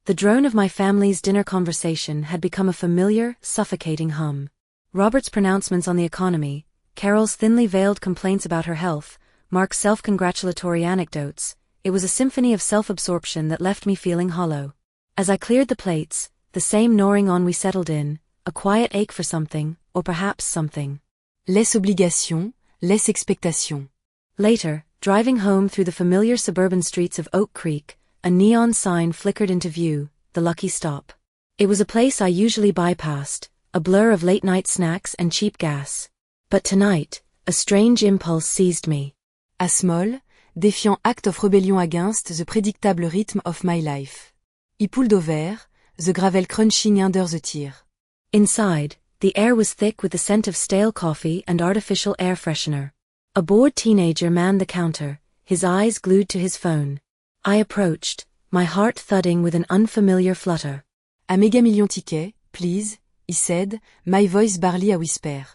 The drone of my family's dinner conversation had become a familiar, suffocating hum. Robert's pronouncements on the economy, Carol's thinly veiled complaints about her health, Mark's self-congratulatory anecdotes, it was a symphony of self-absorption that left me feeling hollow. As I cleared the plates, the same gnawing on we settled in, a quiet ache for something, or perhaps something. Les obligations, les expectations. Later, driving home through the familiar suburban streets of Oak Creek, a neon sign flickered into view, the Lucky Stop. It was a place I usually bypassed, a blur of late-night snacks and cheap gas. But tonight, a strange impulse seized me. A small, défiant act of rebellion against the predictable rhythm of my life. I pulled over, the gravel crunching under the tire. Inside, the air was thick with the scent of stale coffee and artificial air freshener. A bored teenager manned the counter, his eyes glued to his phone. I approached, my heart thudding with an unfamiliar flutter. A Mega Million ticket, please, he said, my voice barely a whisper.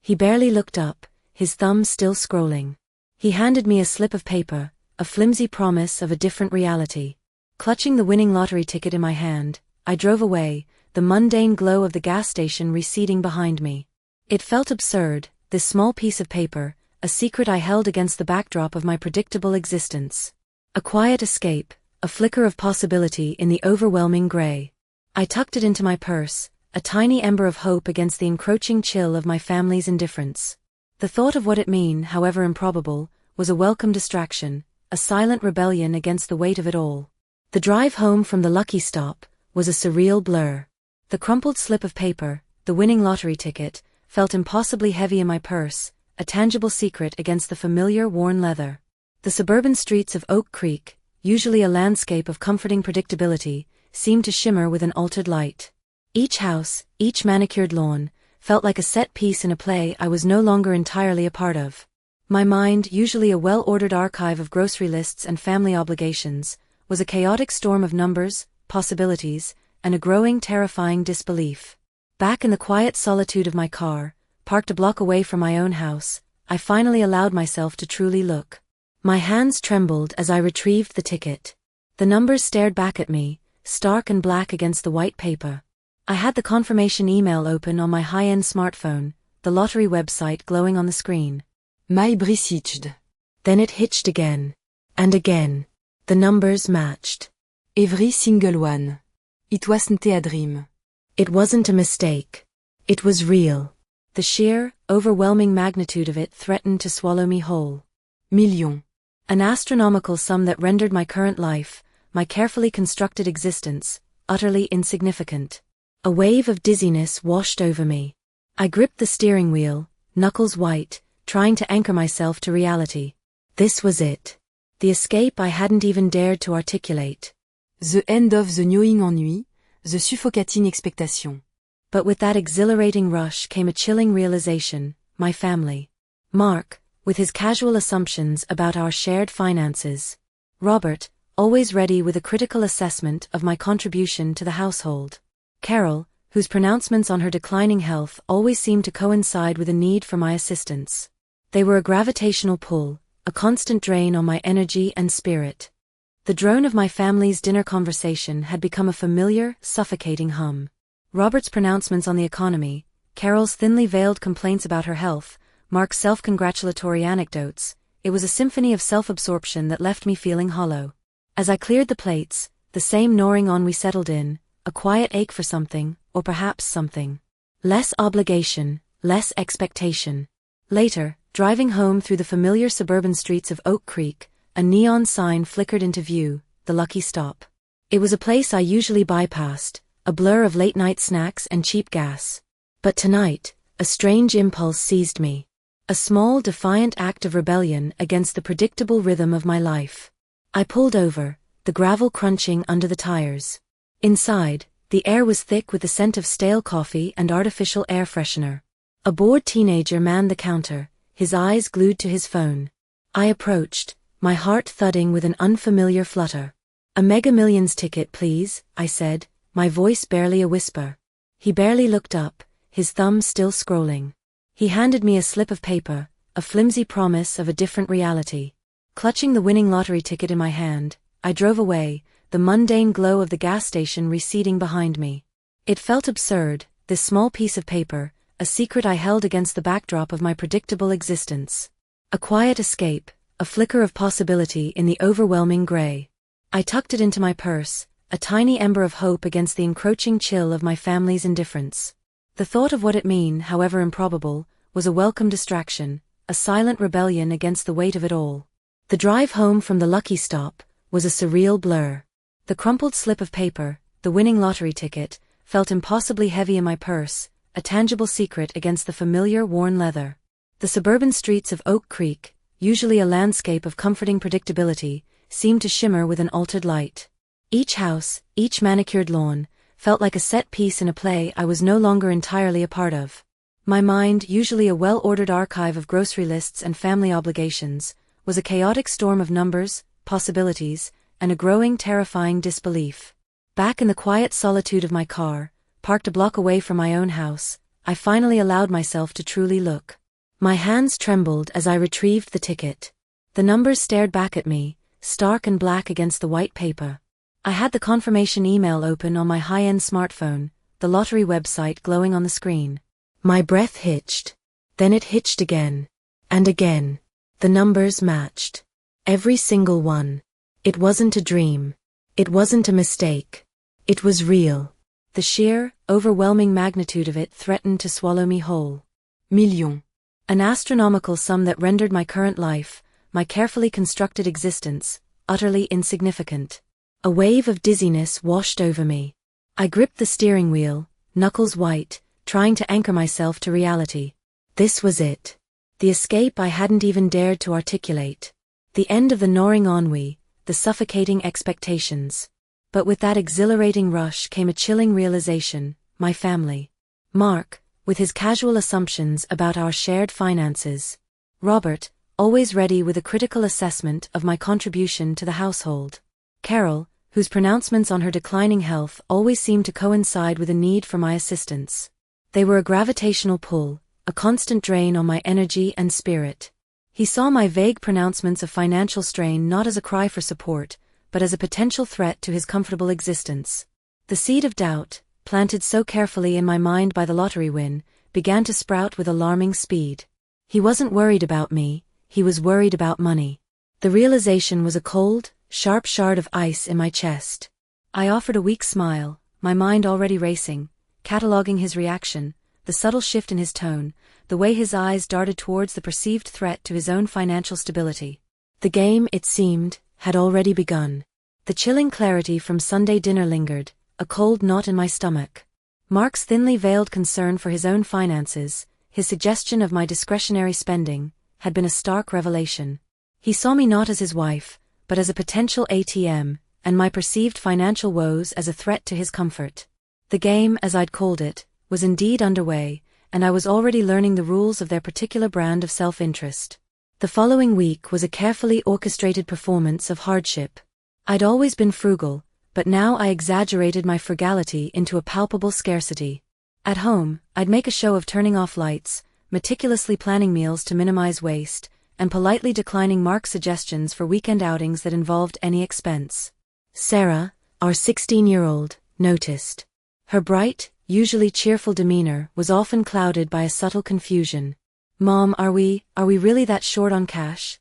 He barely looked up, his thumb still scrolling. He handed me a slip of paper, a flimsy promise of a different reality. Clutching the winning lottery ticket in my hand, I drove away, the mundane glow of the gas station receding behind me. It felt absurd, this small piece of paper, a secret I held against the backdrop of my predictable existence. A quiet escape, a flicker of possibility in the overwhelming gray. I tucked it into my purse, a tiny ember of hope against the encroaching chill of my family's indifference. The thought of what it meant, however improbable, was a welcome distraction, a silent rebellion against the weight of it all. The drive home from the Lucky Stop was a surreal blur. The crumpled slip of paper, the winning lottery ticket, felt impossibly heavy in my purse, a tangible secret against the familiar worn leather. The suburban streets of Oak Creek, usually a landscape of comforting predictability, seemed to shimmer with an altered light. Each house, each manicured lawn, felt like a set piece in a play I was no longer entirely a part of. My mind, usually a well-ordered archive of grocery lists and family obligations, was a chaotic storm of numbers, possibilities, and a growing terrifying disbelief. Back in the quiet solitude of my car, parked a block away from my own house, I finally allowed myself to truly look. My hands trembled as I retrieved the ticket. The numbers stared back at me, stark and black against the white paper. I had the confirmation email open on my high-end smartphone, the lottery website glowing on the screen. My bris hitched. Then it hitched again. And again. The numbers matched. Every single one. It wasn't a dream. It wasn't a mistake. It was real. The sheer, overwhelming magnitude of it threatened to swallow me whole. Million. An astronomical sum that rendered my current life, my carefully constructed existence, utterly insignificant. A wave of dizziness washed over me. I gripped the steering wheel, knuckles white, trying to anchor myself to reality. This was it. The escape I hadn't even dared to articulate. The end of the gnawing ennui, the suffocating expectation. But with that exhilarating rush came a chilling realization, my family. Mark, with his casual assumptions about our shared finances. Robert, always ready with a critical assessment of my contribution to the household. Carol, whose pronouncements on her declining health always seemed to coincide with a need for my assistance. They were a gravitational pull, a constant drain on my energy and spirit. The drone of my family's dinner conversation had become a familiar, suffocating hum. Robert's pronouncements on the economy, Carol's thinly veiled complaints about her health, Mark's self-congratulatory anecdotes, it was a symphony of self-absorption that left me feeling hollow. As I cleared the plates, the same gnawing on we settled in, a quiet ache for something, or perhaps something. Less obligation, less expectation. Later, driving home through the familiar suburban streets of Oak Creek, a neon sign flickered into view, the Lucky Stop. It was a place I usually bypassed, a blur of late-night snacks and cheap gas. But tonight, a strange impulse seized me. A small, defiant act of rebellion against the predictable rhythm of my life. I pulled over, the gravel crunching under the tires. Inside, the air was thick with the scent of stale coffee and artificial air freshener. A bored teenager manned the counter, his eyes glued to his phone. I approached, my heart thudding with an unfamiliar flutter. "A Mega Millions ticket, please," I said, my voice barely a whisper. He barely looked up, his thumb still scrolling. He handed me a slip of paper, a flimsy promise of a different reality. Clutching the winning lottery ticket in my hand, I drove away, the mundane glow of the gas station receding behind me. It felt absurd, this small piece of paper, a secret I held against the backdrop of my predictable existence. A quiet escape, a flicker of possibility in the overwhelming gray. I tucked it into my purse, a tiny ember of hope against the encroaching chill of my family's indifference. The thought of what it meant, however improbable, was a welcome distraction, a silent rebellion against the weight of it all. The drive home from the lucky stop was a surreal blur. The crumpled slip of paper, the winning lottery ticket, felt impossibly heavy in my purse, a tangible secret against the familiar worn leather. The suburban streets of Oak Creek, usually a landscape of comforting predictability, seemed to shimmer with an altered light. Each house, each manicured lawn, felt like a set piece in a play I was no longer entirely a part of. My mind, usually a well-ordered archive of grocery lists and family obligations, was a chaotic storm of numbers, possibilities, and a growing terrifying disbelief. Back in the quiet solitude of my car, parked a block away from my own house, I finally allowed myself to truly look. My hands trembled as I retrieved the ticket. The numbers stared back at me, stark and black against the white paper. I had the confirmation email open on my high-end smartphone, the lottery website glowing on the screen. My breath hitched. Then it hitched again. And again. The numbers matched. Every single one. It wasn't a dream. It wasn't a mistake. It was real. The sheer, overwhelming magnitude of it threatened to swallow me whole. Millions. An astronomical sum that rendered my current life, my carefully constructed existence, utterly insignificant. A wave of dizziness washed over me. I gripped the steering wheel, knuckles white, trying to anchor myself to reality. This was it. The escape I hadn't even dared to articulate. The end of the gnawing ennui, the suffocating expectations. But with that exhilarating rush came a chilling realization: my family. Mark, with his casual assumptions about our shared finances. Robert, always ready with a critical assessment of my contribution to the household. Carol, whose pronouncements on her declining health always seemed to coincide with a need for my assistance. They were a gravitational pull, a constant drain on my energy and spirit. He saw my vague pronouncements of financial strain not as a cry for support, but as a potential threat to his comfortable existence. The seed of doubt, planted so carefully in my mind by the lottery win, began to sprout with alarming speed. He wasn't worried about me, he was worried about money. The realization was a cold, sharp shard of ice in my chest. I offered a weak smile, my mind already racing, cataloging his reaction, the subtle shift in his tone, the way his eyes darted towards the perceived threat to his own financial stability. The game, it seemed, had already begun. The chilling clarity from Sunday dinner lingered, a cold knot in my stomach. Mark's thinly veiled concern for his own finances, his suggestion of my discretionary spending, had been a stark revelation. He saw me not as his wife, but as a potential ATM, and my perceived financial woes as a threat to his comfort. The game, as I'd called it, was indeed underway, and I was already learning the rules of their particular brand of self-interest. The following week was a carefully orchestrated performance of hardship. I'd always been frugal, but now I exaggerated my frugality into a palpable scarcity. At home, I'd make a show of turning off lights, meticulously planning meals to minimize waste, and politely declining Mark's suggestions for weekend outings that involved any expense. Sarah, our 16-year-old, noticed. Her bright, usually cheerful demeanor was often clouded by a subtle confusion. "Mom, are we really that short on cash?"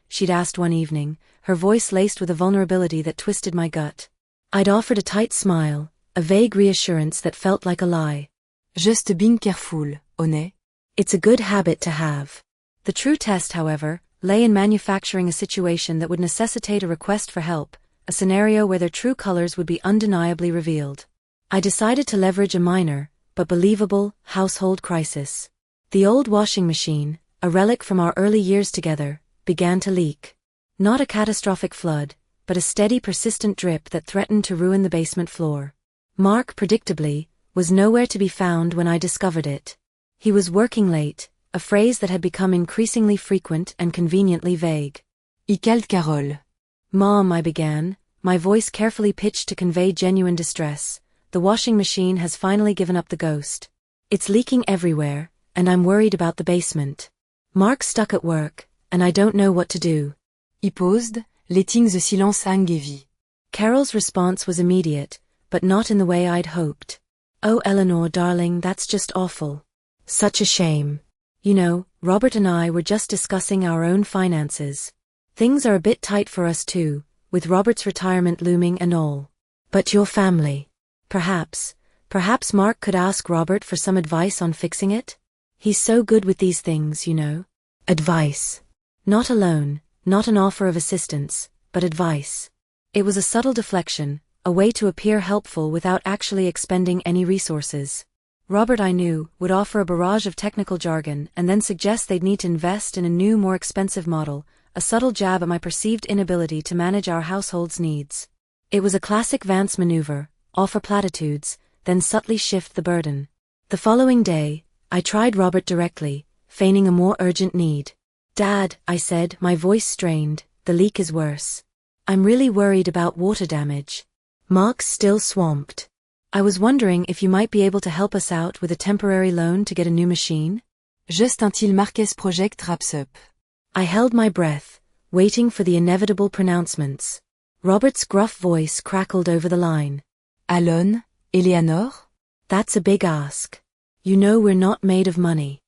she'd asked one evening, her voice laced with a vulnerability that twisted my gut. I'd offered a tight smile, a vague reassurance that felt like a lie. "Just being careful, honnête. It's a good habit to have." The true test, however, lay in manufacturing a situation that would necessitate a request for help, a scenario where their true colors would be undeniably revealed. I decided to leverage a minor, but believable, household crisis. The old washing machine, a relic from our early years together, began to leak. Not a catastrophic flood, but a steady, persistent drip that threatened to ruin the basement floor. Mark, predictably, was nowhere to be found when I discovered it. He was working late, a phrase that had become increasingly frequent and conveniently vague. "Il cale Carole." "Mom," I began, my voice carefully pitched to convey genuine distress, "the washing machine has finally given up the ghost. It's leaking everywhere, and I'm worried about the basement. Mark's stuck at work, and I don't know what to do." Il paused, letting the silence hang heavy. Carol's response was immediate, but not in the way I'd hoped. "Oh, Eleanor, darling, that's just awful. Such a shame. You know, Robert and I were just discussing our own finances. Things are a bit tight for us too, with Robert's retirement looming and all. But your family. Perhaps Mark could ask Robert for some advice on fixing it? He's so good with these things, you know." Advice. Not a loan, not an offer of assistance, but advice. It was a subtle deflection, a way to appear helpful without actually expending any resources. Robert, I knew, would offer a barrage of technical jargon and then suggest they'd need to invest in a new, more expensive model, a subtle jab at my perceived inability to manage our household's needs. It was a classic Vance maneuver: offer platitudes, then subtly shift the burden. The following day, I tried Robert directly, feigning a more urgent need. "Dad," I said, my voice strained, "the leak is worse. I'm really worried about water damage. Mark's still swamped. I was wondering if you might be able to help us out with a temporary loan to get a new machine?" Just until Marquez project wraps up. I held my breath, waiting for the inevitable pronouncements. Robert's gruff voice crackled over the line. "Alon, Eleanor? That's a big ask. You know we're not made of money.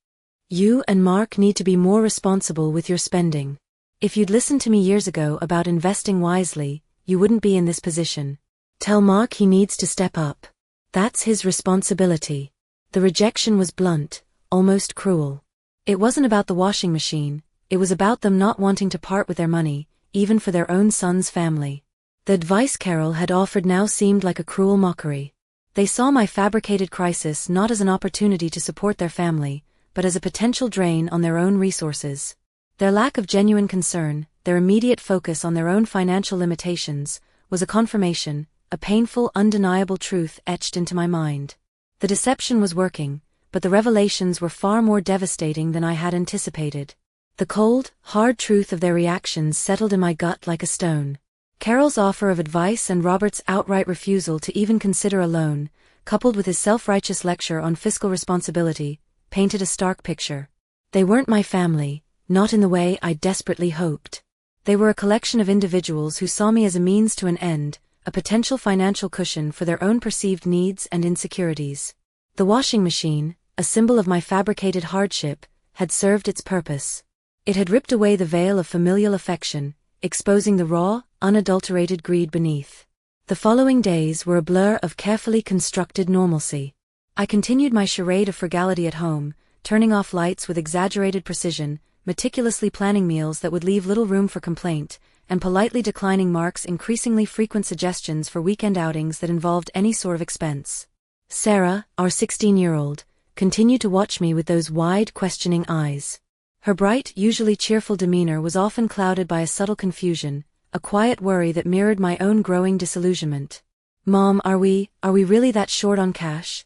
You and Mark need to be more responsible with your spending. If you'd listened to me years ago about investing wisely, you wouldn't be in this position. Tell Mark he needs to step up. That's his responsibility." The rejection was blunt, almost cruel. It wasn't about the washing machine, it was about them not wanting to part with their money, even for their own son's family. The advice Carol had offered now seemed like a cruel mockery. They saw my fabricated crisis not as an opportunity to support their family, but as a potential drain on their own resources. Their lack of genuine concern, their immediate focus on their own financial limitations, was a confirmation, a painful, undeniable truth etched into my mind. The deception was working, but the revelations were far more devastating than I had anticipated. The cold, hard truth of their reactions settled in my gut like a stone. Carol's offer of advice and Robert's outright refusal to even consider a loan, coupled with his self-righteous lecture on fiscal responsibility, painted a stark picture. They weren't my family, not in the way I desperately hoped. They were a collection of individuals who saw me as a means to an end, a potential financial cushion for their own perceived needs and insecurities. The washing machine, a symbol of my fabricated hardship, had served its purpose. It had ripped away the veil of familial affection, exposing the raw, unadulterated greed beneath. The following days were a blur of carefully constructed normalcy. I continued my charade of frugality at home, turning off lights with exaggerated precision, meticulously planning meals that would leave little room for complaint, and politely declining Mark's increasingly frequent suggestions for weekend outings that involved any sort of expense. Sarah, our 16-year-old, continued to watch me with those wide, questioning eyes. Her bright, usually cheerful demeanor was often clouded by a subtle confusion, a quiet worry that mirrored my own growing disillusionment. "Mom, are we really that short on cash?"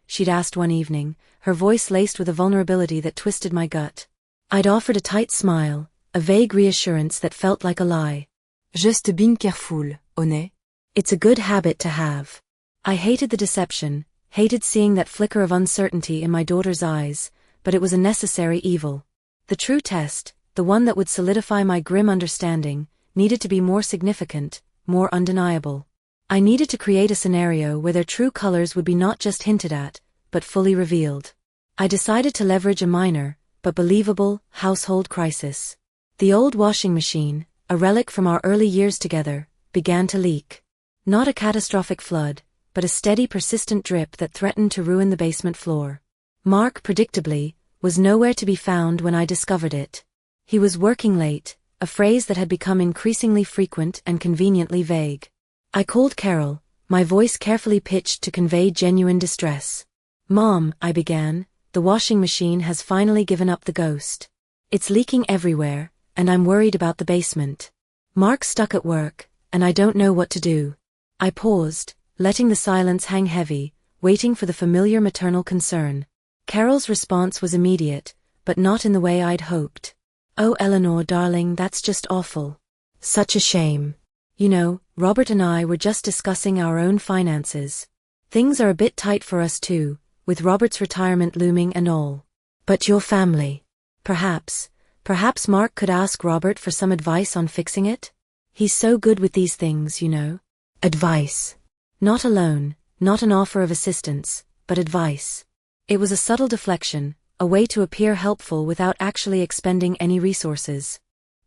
she'd asked one evening, her voice laced with a vulnerability that twisted my gut. I'd offered a tight smile, a vague reassurance that felt like a lie. "Just being careful, honnête. It's a good habit to have." I hated the deception, hated seeing that flicker of uncertainty in my daughter's eyes, but it was a necessary evil. The true test, the one that would solidify my grim understanding, needed to be more significant, more undeniable. I needed to create a scenario where their true colors would be not just hinted at, but fully revealed. I decided to leverage a minor, but believable, household crisis. The old washing machine, a relic from our early years together, began to leak. Not a catastrophic flood, but a steady, persistent drip that threatened to ruin the basement floor. Mark, predictably, was nowhere to be found when I discovered it. He was working late, a phrase that had become increasingly frequent and conveniently vague. I called Carol, my voice carefully pitched to convey genuine distress. "Mom," I began, "the washing machine has finally given up the ghost. It's leaking everywhere, and I'm worried about the basement. Mark's stuck at work, and I don't know what to do." I paused, letting the silence hang heavy, waiting for the familiar maternal concern. Carol's response was immediate, but not in the way I'd hoped. "Oh, Eleanor, darling, that's just awful. Such a shame. You know, Robert and I were just discussing our own finances. Things are a bit tight for us too, with Robert's retirement looming and all. But your family. Perhaps Mark could ask Robert for some advice on fixing it? He's so good with these things, you know." Advice. Not a loan, not an offer of assistance, but advice. It was a subtle deflection, a way to appear helpful without actually expending any resources.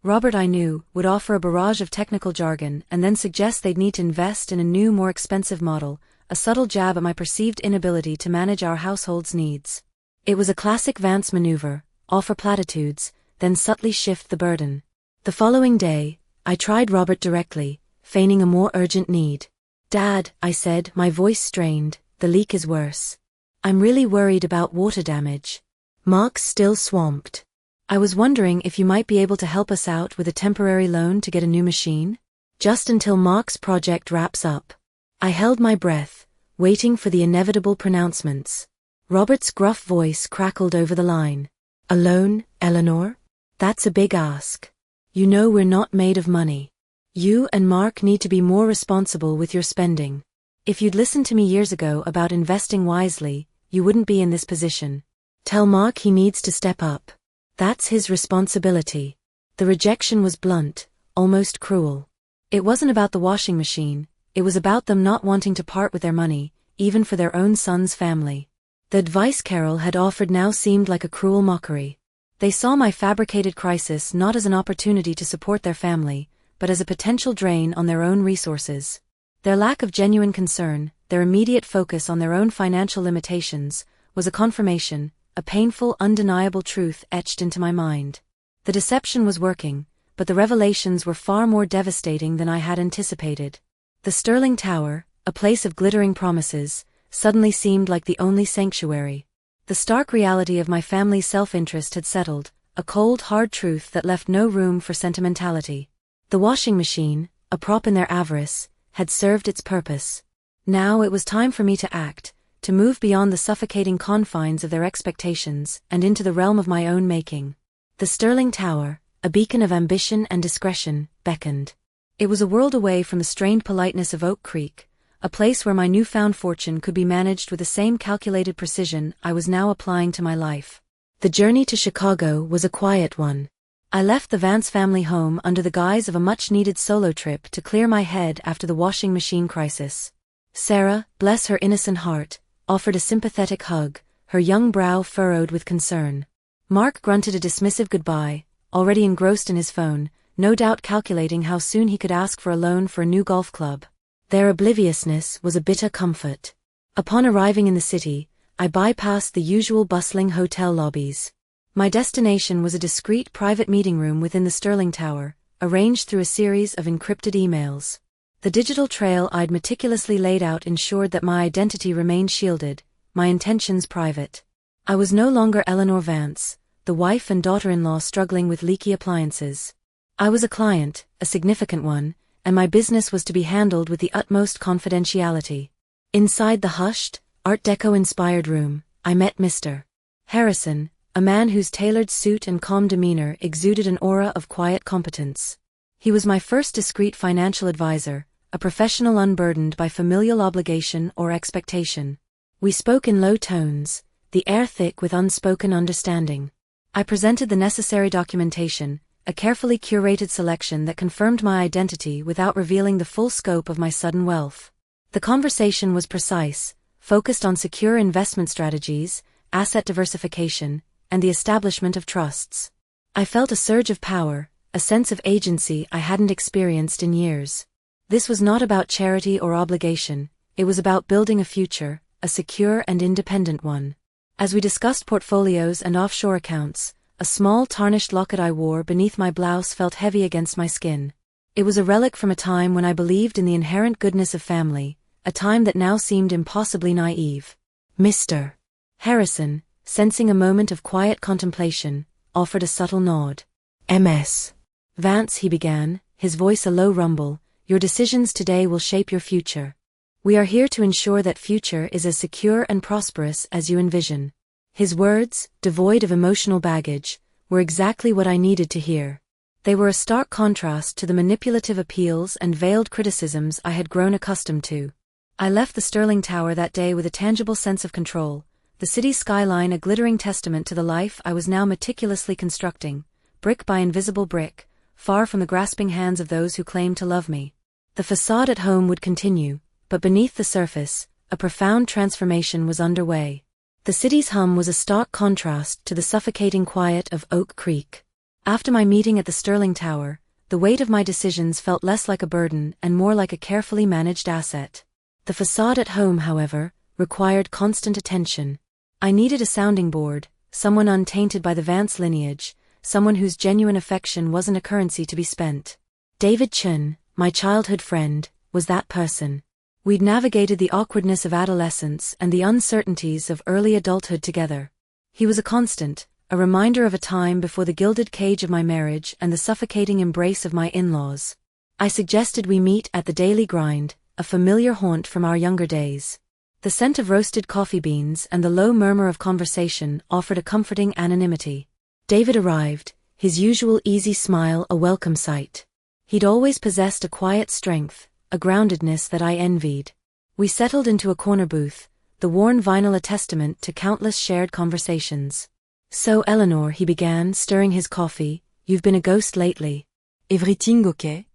Robert, I knew, would offer a barrage of technical jargon and then suggest they'd need to invest in a new, more expensive model, a subtle jab at my perceived inability to manage our household's needs. It was a classic Vance maneuver: offer platitudes, then subtly shift the burden. The following day, I tried Robert directly, feigning a more urgent need. "Dad," I said, my voice strained, "the leak is worse. I'm really worried about water damage. Mark's still swamped. I was wondering if you might be able to help us out with a temporary loan to get a new machine? Just until Mark's project wraps up." I held my breath, waiting for the inevitable pronouncements. Robert's gruff voice crackled over the line. "A loan, Eleanor? That's a big ask. You know we're not made of money. You and Mark need to be more responsible with your spending. If you'd listened to me years ago about investing wisely, you wouldn't be in this position. Tell Mark he needs to step up. That's his responsibility." The rejection was blunt, almost cruel. It wasn't about the washing machine, it was about them not wanting to part with their money, even for their own son's family. The advice Carol had offered now seemed like a cruel mockery. They saw my fabricated crisis not as an opportunity to support their family, but as a potential drain on their own resources. Their lack of genuine concern, their immediate focus on their own financial limitations, was a confirmation, a painful, undeniable truth etched into my mind. The deception was working, but the revelations were far more devastating than I had anticipated. The Sterling Tower, a place of glittering promises, suddenly seemed like the only sanctuary. The stark reality of my family's self-interest had settled, a cold, hard truth that left no room for sentimentality. The washing machine, a prop in their avarice, had served its purpose. Now it was time for me to act, to move beyond the suffocating confines of their expectations and into the realm of my own making. The Sterling Tower, a beacon of ambition and discretion, beckoned. It was a world away from the strained politeness of Oak Creek, a place where my newfound fortune could be managed with the same calculated precision I was now applying to my life. The journey to Chicago was a quiet one. I left the Vance family home under the guise of a much-needed solo trip to clear my head after the washing machine crisis. Sarah, bless her innocent heart, offered a sympathetic hug, her young brow furrowed with concern. Mark grunted a dismissive goodbye, already engrossed in his phone, no doubt calculating how soon he could ask for a loan for a new golf club. Their obliviousness was a bitter comfort. Upon arriving in the city, I bypassed the usual bustling hotel lobbies. My destination was a discreet private meeting room within the Sterling Tower, arranged through a series of encrypted emails. The digital trail I'd meticulously laid out ensured that my identity remained shielded, my intentions private. I was no longer Eleanor Vance, the wife and daughter-in-law struggling with leaky appliances. I was a client, a significant one, and my business was to be handled with the utmost confidentiality. Inside the hushed, Art Deco-inspired room, I met Mr. Harrison, a man whose tailored suit and calm demeanor exuded an aura of quiet competence. He was my first discreet financial advisor, a professional unburdened by familial obligation or expectation. We spoke in low tones, the air thick with unspoken understanding. I presented the necessary documentation, a carefully curated selection that confirmed my identity without revealing the full scope of my sudden wealth. The conversation was precise, focused on secure investment strategies, asset diversification, and the establishment of trusts. I felt a surge of power, a sense of agency I hadn't experienced in years. This was not about charity or obligation, it was about building a future, a secure and independent one. As we discussed portfolios and offshore accounts, a small tarnished locket I wore beneath my blouse felt heavy against my skin. It was a relic from a time when I believed in the inherent goodness of family, a time that now seemed impossibly naive. Mr. Harrison, sensing a moment of quiet contemplation, offered a subtle nod. "Ms. Vance," he began, his voice a low rumble, "your decisions today will shape your future. We are here to ensure that future is as secure and prosperous as you envision." His words, devoid of emotional baggage, were exactly what I needed to hear. They were a stark contrast to the manipulative appeals and veiled criticisms I had grown accustomed to. I left the Sterling Tower that day with a tangible sense of control, the city's skyline a glittering testament to the life I was now meticulously constructing, brick by invisible brick, far from the grasping hands of those who claimed to love me. The facade at home would continue, but beneath the surface, a profound transformation was underway. The city's hum was a stark contrast to the suffocating quiet of Oak Creek. After my meeting at the Sterling Tower, the weight of my decisions felt less like a burden and more like a carefully managed asset. The facade at home, however, required constant attention. I needed a sounding board, someone untainted by the Vance lineage, someone whose genuine affection wasn't a currency to be spent. David Chun, my childhood friend, was that person. We'd navigated the awkwardness of adolescence and the uncertainties of early adulthood together. He was a constant, a reminder of a time before the gilded cage of my marriage and the suffocating embrace of my in-laws. I suggested we meet at the Daily Grind, a familiar haunt from our younger days. The scent of roasted coffee beans and the low murmur of conversation offered a comforting anonymity. David arrived, his usual easy smile a welcome sight. He'd always possessed a quiet strength, a groundedness that I envied. We settled into a corner booth, the worn vinyl a testament to countless shared conversations. "So Eleanor," he began, stirring his coffee, "you've been a ghost lately." Everything okay?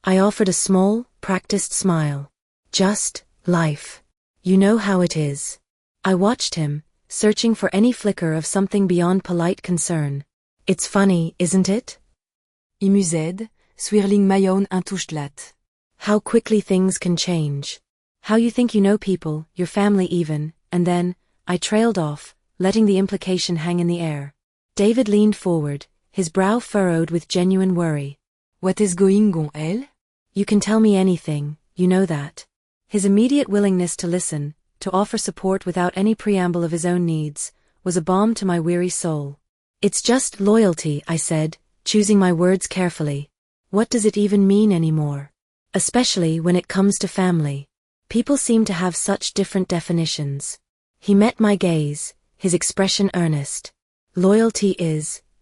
I offered a small, practiced smile. "Just life. You know how it is." I watched him, searching for any flicker of something beyond polite concern. "It's funny, isn't it?" I mused, swirling my own intouchlat. "How quickly things can change. How you think you know people, your family even, and then," I trailed off, letting the implication hang in the air. David leaned forward, his brow furrowed with genuine worry. "What is going on, Elle?" "You can tell me anything, you know that." His immediate willingness to listen, to offer support without any preamble of his own needs, was a balm to my weary soul. "It's just loyalty," I said, choosing my words carefully. "What does it even mean anymore? Especially when it comes to family. People seem to have such different definitions." He met my gaze, his expression earnest. "Loyalty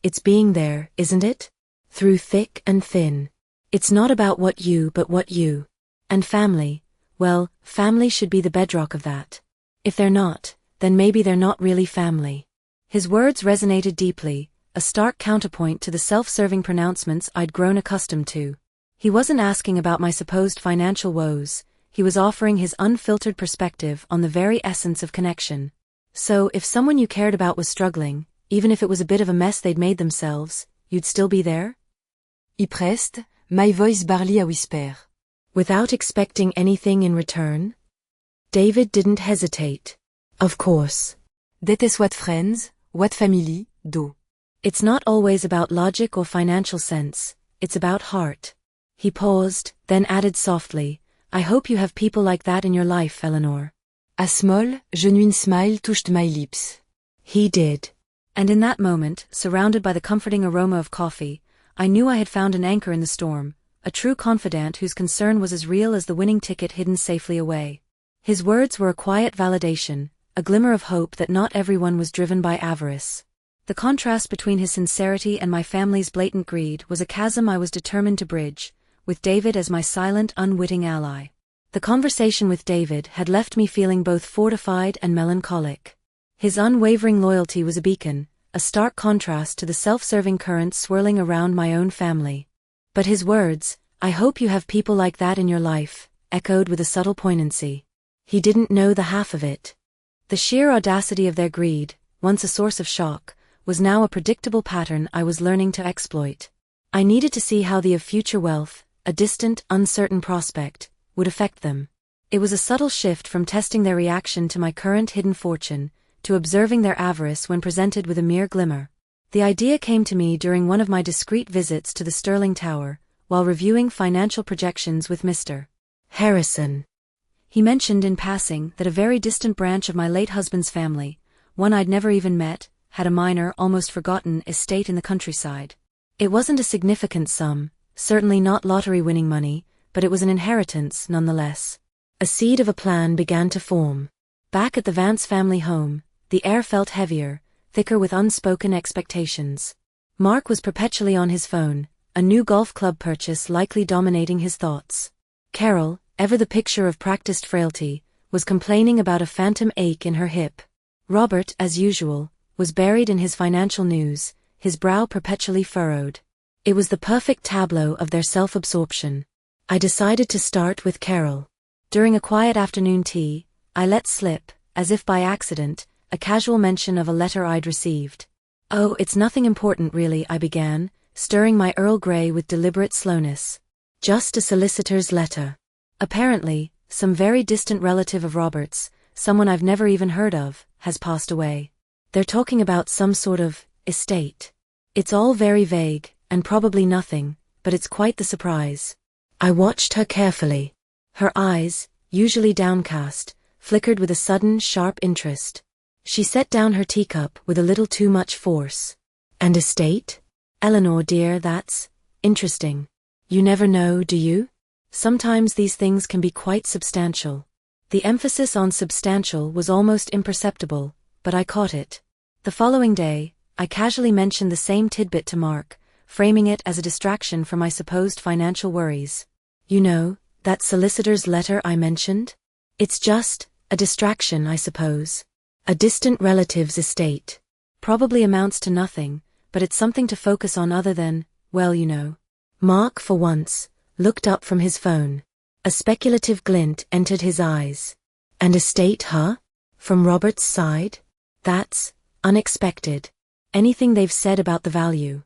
it's being there, isn't it? Through thick and thin. It's not about what you but what you. And family, well, family should be the bedrock of that. If they're not, then maybe they're not really family." His words resonated deeply, a stark counterpoint to the self-serving pronouncements I'd grown accustomed to. He wasn't asking about my supposed financial woes, he was offering his unfiltered perspective on the very essence of connection. "So, if someone you cared about was struggling, even if it was a bit of a mess they'd made themselves, you'd still be there?" I pressed, my voice barely a whisper. "Without expecting anything in return?" David didn't hesitate. "Of course. That is what friends, what family, do." "It's not always about logic or financial sense, it's about heart." He paused, then added softly, "I hope you have people like that in your life, Eleanor." A small, genuine smile touched my lips. He did. And in that moment, surrounded by the comforting aroma of coffee, I knew I had found an anchor in the storm, a true confidant whose concern was as real as the winning ticket hidden safely away. His words were a quiet validation, a glimmer of hope that not everyone was driven by avarice. The contrast between his sincerity and my family's blatant greed was a chasm I was determined to bridge, with David as my silent, unwitting ally. The conversation with David had left me feeling both fortified and melancholic. His unwavering loyalty was a beacon, a stark contrast to the self-serving currents swirling around my own family. But his words, "I hope you have people like that in your life," echoed with a subtle poignancy. He didn't know the half of it. The sheer audacity of their greed, once a source of shock, was now a predictable pattern I was learning to exploit. I needed to see how the of future wealth, a distant, uncertain prospect, would affect them. It was a subtle shift from testing their reaction to my current hidden fortune, to observing their avarice when presented with a mere glimmer. The idea came to me during one of my discreet visits to the Sterling Tower, while reviewing financial projections with Mr. Harrison. He mentioned in passing that a very distant branch of my late husband's family, one I'd never even met, had a minor, almost forgotten estate in the countryside. It wasn't a significant sum, certainly not lottery-winning money, but it was an inheritance nonetheless. A seed of a plan began to form. Back at the Vance family home, the air felt heavier, thicker with unspoken expectations. Mark was perpetually on his phone, a new golf club purchase likely dominating his thoughts. Carol, ever the picture of practiced frailty, was complaining about a phantom ache in her hip. Robert, as usual, was buried in his financial news, his brow perpetually furrowed. It was the perfect tableau of their self-absorption. I decided to start with Carol. During a quiet afternoon tea, I let slip, as if by accident, a casual mention of a letter I'd received. "Oh, it's nothing important really," I began, stirring my Earl Grey with deliberate slowness. "Just a solicitor's letter. Apparently, some very distant relative of Robert's, someone I've never even heard of, has passed away. They're talking about some sort of estate. It's all very vague, and probably nothing, but it's quite the surprise." I watched her carefully. Her eyes, usually downcast, flickered with a sudden, sharp interest. She set down her teacup with a little too much force. "And estate? Eleanor dear, that's interesting. You never know, do you? Sometimes these things can be quite substantial." The emphasis on substantial was almost imperceptible, but I caught it. The following day, I casually mentioned the same tidbit to Mark, framing it as a distraction from my supposed financial worries. "You know, that solicitor's letter I mentioned? It's just a distraction, I suppose. A distant relative's estate. Probably amounts to nothing, but it's something to focus on other than, well, you know." Mark, for once, looked up from his phone. A speculative glint entered his eyes. "And estate, huh? From Robert's side? That's unexpected. Anything they've said about the value?"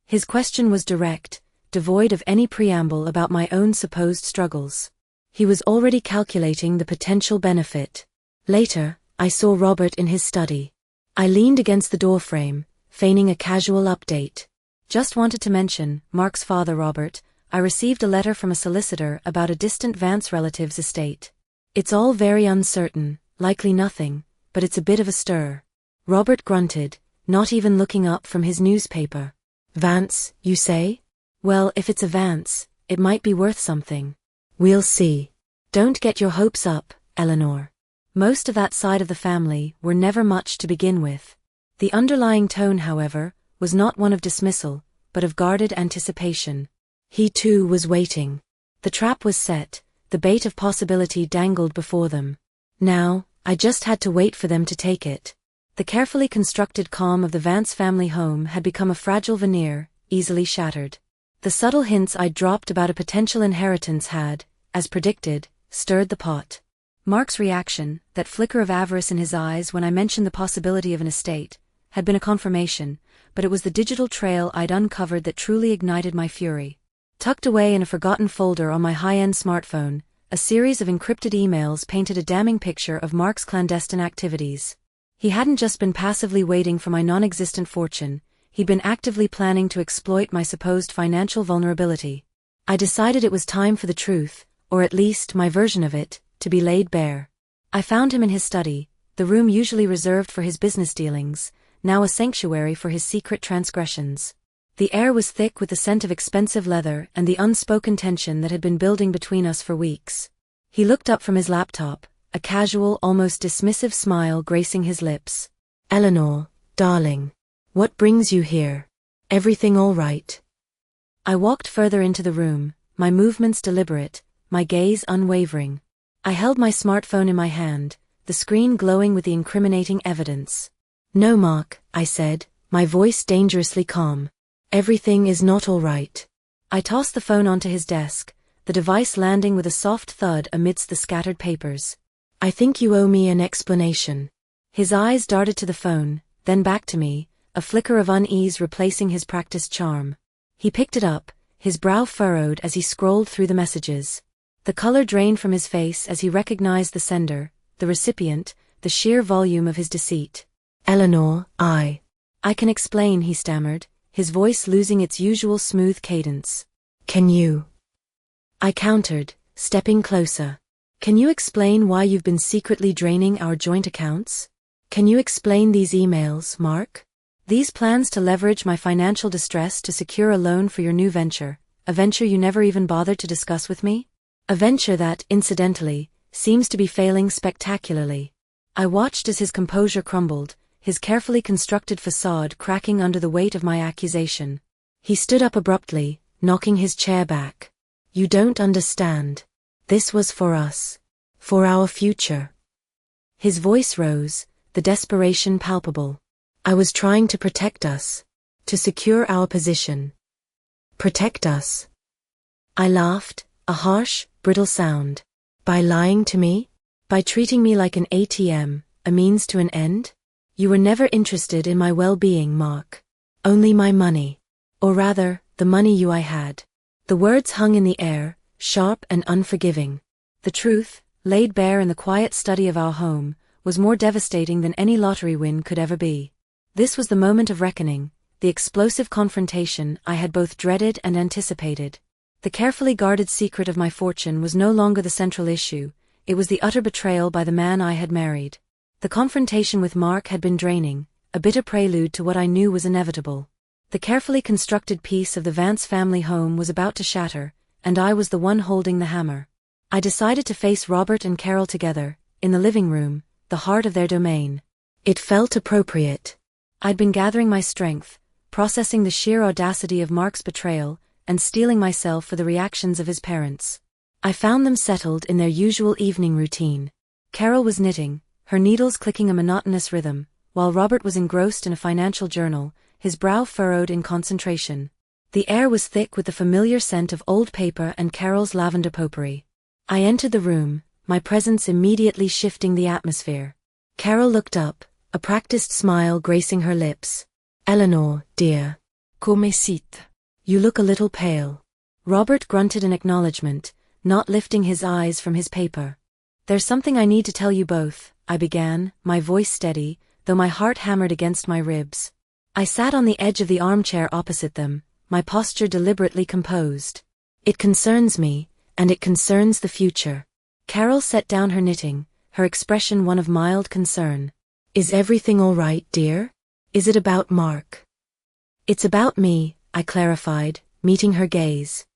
His question was direct, devoid of any preamble about my own supposed struggles. He was already calculating the potential benefit. Later, I saw Robert in his study. I leaned against the doorframe, feigning a casual update. "Just wanted to mention, Mark's father, Robert, I received a letter from a solicitor about a distant Vance relative's estate. It's all very uncertain, likely nothing, but it's a bit of a stir." Robert grunted, not even looking up from his newspaper. "Vance, you say? Well, if it's a Vance, it might be worth something. We'll see. Don't get your hopes up, Eleanor. Most of that side of the family were never much to begin with." The underlying tone, however, was not one of dismissal, but of guarded anticipation. He too was waiting. The trap was set, the bait of possibility dangled before them. Now, I just had to wait for them to take it. The carefully constructed calm of the Vance family home had become a fragile veneer, easily shattered. The subtle hints I'd dropped about a potential inheritance had, as predicted, stirred the pot. Mark's reaction, that flicker of avarice in his eyes when I mentioned the possibility of an estate, had been a confirmation, but it was the digital trail I'd uncovered that truly ignited my fury. Tucked away in a forgotten folder on my high-end smartphone, a series of encrypted emails painted a damning picture of Mark's clandestine activities. He hadn't just been passively waiting for my non-existent fortune, he'd been actively planning to exploit my supposed financial vulnerability. I decided it was time for the truth, or at least my version of it, to be laid bare. I found him in his study, the room usually reserved for his business dealings, now a sanctuary for his secret transgressions. The air was thick with the scent of expensive leather and the unspoken tension that had been building between us for weeks. He looked up from his laptop, a casual, almost dismissive smile gracing his lips. "Eleanor, darling. What brings you here? Everything all right?" I walked further into the room, my movements deliberate, my gaze unwavering. I held my smartphone in my hand, the screen glowing with the incriminating evidence. "No, Mark," I said, my voice dangerously calm. "Everything is not all right." I tossed the phone onto his desk, the device landing with a soft thud amidst the scattered papers. "I think you owe me an explanation." His eyes darted to the phone, then back to me, a flicker of unease replacing his practiced charm. He picked it up, his brow furrowed as he scrolled through the messages. The color drained from his face as he recognized the sender, the recipient, the sheer volume of his deceit. "Eleanor, I can explain," he stammered, his voice losing its usual smooth cadence. "Can you?" I countered, stepping closer. "Can you explain why you've been secretly draining our joint accounts? Can you explain these emails, Mark? These plans to leverage my financial distress to secure a loan for your new venture, a venture you never even bothered to discuss with me? A venture that, incidentally, seems to be failing spectacularly." I watched as his composure crumbled, his carefully constructed facade cracking under the weight of my accusation. He stood up abruptly, knocking his chair back. "You don't understand. This was for us. For our future." His voice rose, the desperation palpable. "I was trying to protect us. To secure our position." "Protect us?" I laughed, A harsh, brittle sound. By lying to me? By treating me like an ATM, a means to an end? You were never interested in my well-being, Mark. Only my money. Or rather, the money I had. The words hung in the air, sharp and unforgiving. The truth, laid bare in the quiet study of our home, was more devastating than any lottery win could ever be. This was the moment of reckoning, the explosive confrontation I had both dreaded and anticipated. The carefully guarded secret of my fortune was no longer the central issue, it was the utter betrayal by the man I had married. The confrontation with Mark had been draining, a bitter prelude to what I knew was inevitable. The carefully constructed piece of the Vance family home was about to shatter, and I was the one holding the hammer. I decided to face Robert and Carol together, in the living room, the heart of their domain. It felt appropriate. I'd been gathering my strength, processing the sheer audacity of Mark's betrayal, and steeling myself for the reactions of his parents. I found them settled in their usual evening routine. Carol was knitting, her needles clicking a monotonous rhythm, while Robert was engrossed in a financial journal, his brow furrowed in concentration. The air was thick with the familiar scent of old paper and Carol's lavender potpourri. I entered the room, my presence immediately shifting the atmosphere. Carol looked up, a practiced smile gracing her lips. Eleanor, dear. Come siete. You look a little pale. Robert grunted in acknowledgement, not lifting his eyes from his paper. There's something I need to tell you both, I began, my voice steady, though my heart hammered against my ribs. I sat on the edge of the armchair opposite them, my posture deliberately composed. It concerns me, and it concerns the future. Carol set down her knitting, her expression one of mild concern. Is everything all right, dear? Is it about Mark? It's about me, I clarified, meeting her gaze.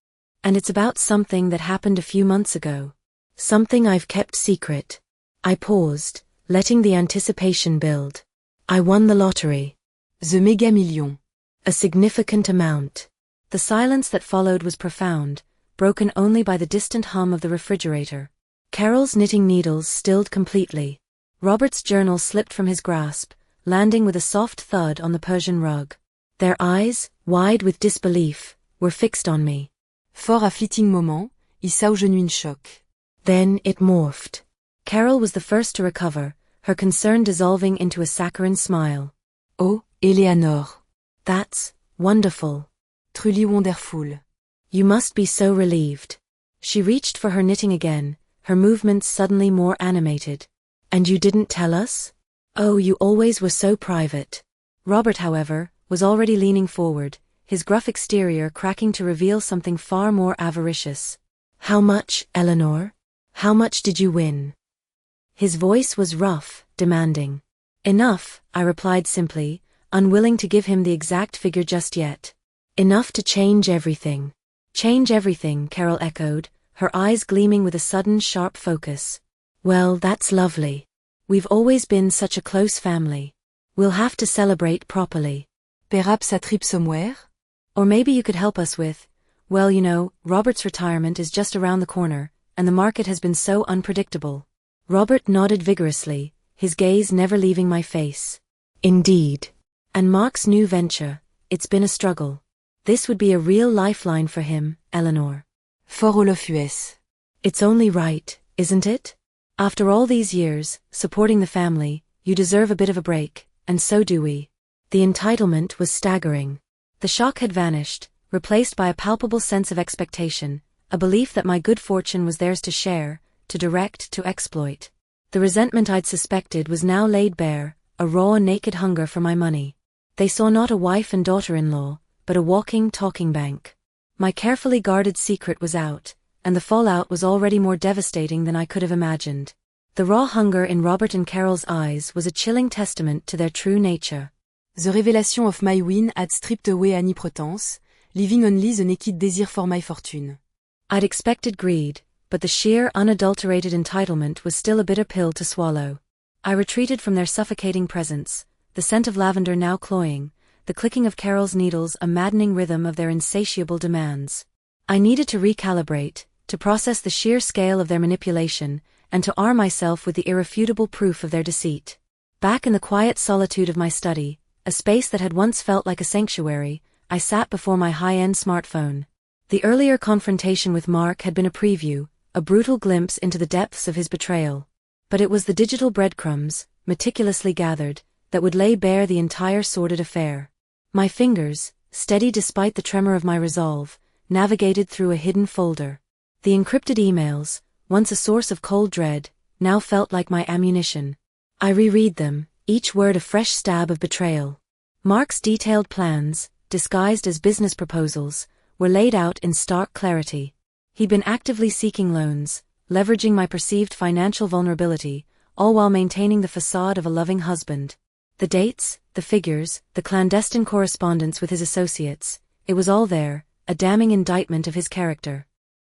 And it's about something that happened a few months ago. Something I've kept secret. I paused, letting the anticipation build. I won the lottery. The mega million. A significant amount. The silence that followed was profound, broken only by the distant hum of the refrigerator. Carol's knitting needles stilled completely. Robert's journal slipped from his grasp, landing with a soft thud on the Persian rug. Their eyes, wide with disbelief, were fixed on me. Fort à fleeting moment, il s'agenouille choc. Then it morphed. Carol was the first to recover, her concern dissolving into a saccharine smile. Oh, Eleanor. That's wonderful. Truly wonderful. You must be so relieved. She reached for her knitting again, her movements suddenly more animated. And you didn't tell us? Oh, you always were so private. Robert, however, was already leaning forward, his gruff exterior cracking to reveal something far more avaricious. How much, Eleanor? How much did you win? His voice was rough, demanding. Enough, I replied simply, unwilling to give him the exact figure just yet. Enough to change everything. Change everything, Carol echoed, her eyes gleaming with a sudden sharp focus. Well, that's lovely. We've always been such a close family. We'll have to celebrate properly. Perhaps a trip somewhere? Or maybe you could help us with, well, you know, Robert's retirement is just around the corner, and the market has been so unpredictable. Robert nodded vigorously, his gaze never leaving my face. Indeed. And Mark's new venture, it's been a struggle. This would be a real lifeline for him, Eleanor. Fort voluptuous. It's only right, isn't it? After all these years, supporting the family, you deserve a bit of a break, and so do we. The entitlement was staggering. The shock had vanished, replaced by a palpable sense of expectation, a belief that my good fortune was theirs to share, to direct, to exploit. The resentment I'd suspected was now laid bare, a raw, naked hunger for my money. They saw not a wife and daughter-in-law, but a walking, talking bank. My carefully guarded secret was out, and the fallout was already more devastating than I could have imagined. The raw hunger in Robert and Carol's eyes was a chilling testament to their true nature. The revelation of my win had stripped away any pretense, leaving only the naked desire for my fortune. I'd expected greed, but the sheer, unadulterated entitlement was still a bitter pill to swallow. I retreated from their suffocating presence, the scent of lavender now cloying, the clicking of Carol's needles a maddening rhythm of their insatiable demands. I needed to recalibrate, to process the sheer scale of their manipulation, and to arm myself with the irrefutable proof of their deceit. Back in the quiet solitude of my study, a space that had once felt like a sanctuary, I sat before my high-end smartphone. The earlier confrontation with Mark had been a preview, a brutal glimpse into the depths of his betrayal. But it was the digital breadcrumbs, meticulously gathered, that would lay bare the entire sordid affair. My fingers, steady despite the tremor of my resolve, navigated through a hidden folder. The encrypted emails, once a source of cold dread, now felt like my ammunition. I reread them, each word a fresh stab of betrayal. Mark's detailed plans, disguised as business proposals, were laid out in stark clarity. He'd been actively seeking loans, leveraging my perceived financial vulnerability, all while maintaining the facade of a loving husband. The dates, the figures, the clandestine correspondence with his associates, it was all there, a damning indictment of his character.